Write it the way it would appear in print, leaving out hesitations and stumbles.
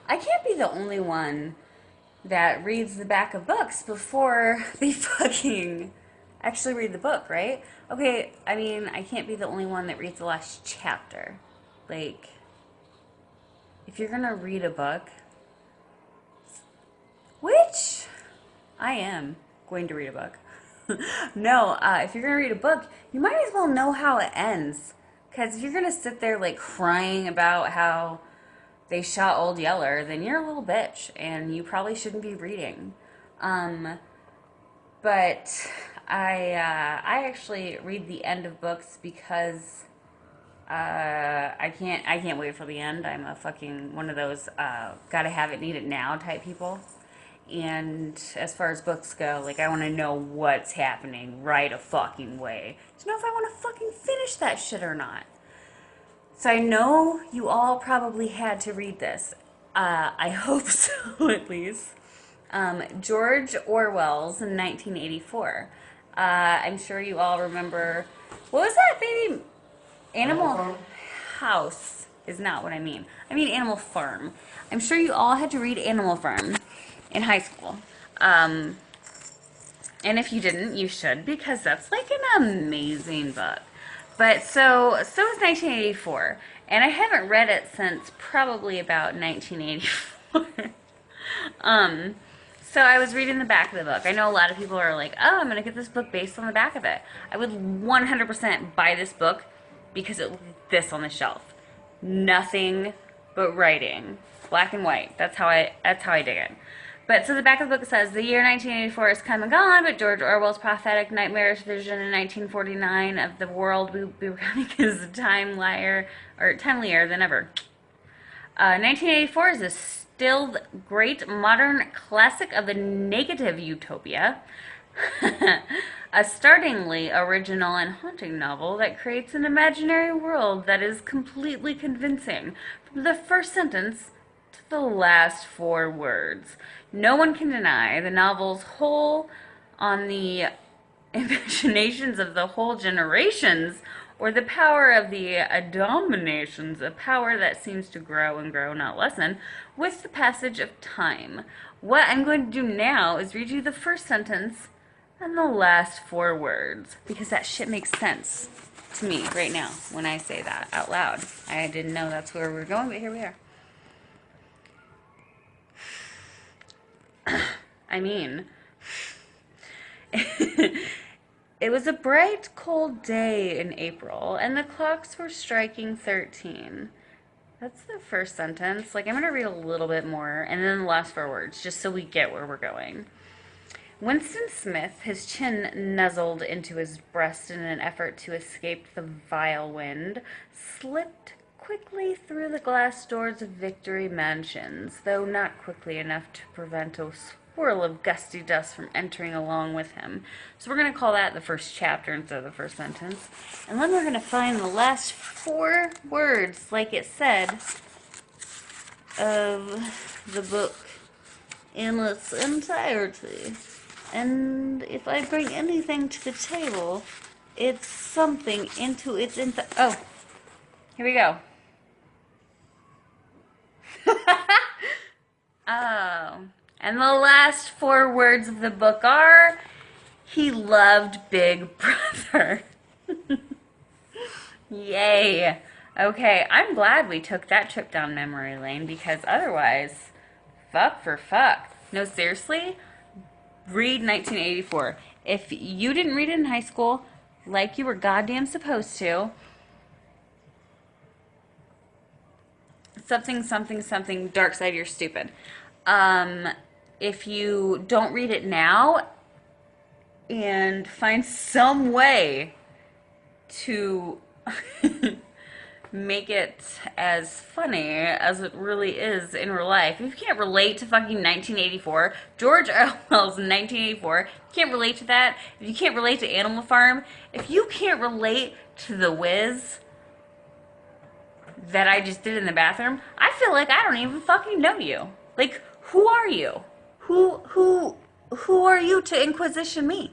I can't be the only one that reads the back of books before they fucking actually read the book, right? Okay, I mean, I can't be the only one that reads the last chapter. Like, if you're gonna read a book, which I am going to read a book. No, if you're gonna read a book, you might as well know how it ends. Because if you're gonna sit there like crying about how they shot Old Yeller, then you're a little bitch and you probably shouldn't be reading. Um, but I actually read the end of books because I can't wait for the end. I'm a fucking one of those gotta have it, need it now type people. And as far as books go, like I want to know what's happening right a fucking way to know if I want to fucking finish that shit or not. So I know you all probably had to read this. I hope so, at least. George Orwell's 1984. I'm sure you all remember. What was that, baby? Animal House is not what I mean. I mean Animal Farm. I'm sure you all had to read Animal Farm in high school. And if you didn't, you should, because that's like an amazing book. But so is 1984, and I haven't read it since probably about 1984. So I was reading the back of the book. I know a lot of people are like, "Oh, I'm gonna get this book based on the back of it." I would 100% buy this book because it looked this on the shelf. Nothing but writing, black and white. That's how I dig it. But so the back of the book says the year 1984 has come and gone, but George Orwell's prophetic, nightmarish vision in 1949 of the world will be becoming is timelier than ever. 1984 is a still great modern classic of the negative utopia. A startlingly original and haunting novel that creates an imaginary world that is completely convincing. From the first sentence to the last four words. No one can deny the novel's hold on the imaginations of the whole generations, or the power of the dominations, a power that seems to grow and grow, not lessen, with the passage of time. What I'm going to do now is read you the first sentence and the last four words, because that shit makes sense to me right now when I say that out loud. I didn't know that's where we were going, but here we are. I mean, it was a bright, cold day in April, and the clocks were striking 13. That's the first sentence. Like, I'm going to read a little bit more, and then the last four words, just so we get where we're going. Winston Smith, his chin nuzzled into his breast in an effort to escape the vile wind, slipped quickly through the glass doors of Victory Mansions, though not quickly enough to prevent a swirl of gusty dust from entering along with him. So we're going to call that the first chapter instead of the first sentence. And then we're going to find the last four words, like it said, of the book in its entirety. And if I bring anything to the table, it's something into its oh, here we go. Oh, and the last four words of the book are, he loved Big Brother. Yay. Okay, I'm glad we took that trip down memory lane, because otherwise, fuck for fuck. No, seriously, read 1984. If you didn't read it in high school, like you were goddamn supposed to, something, dark side, you're stupid. If you don't read it now and find some way to make it as funny as it really is in real life. If you can't relate to fucking 1984, George Orwell's 1984, you can't relate to that. If you can't relate to Animal Farm, if you can't relate to The Wiz that I just did in the bathroom, I feel like I don't even fucking know you. Like, who are you? Who are you to inquisition me?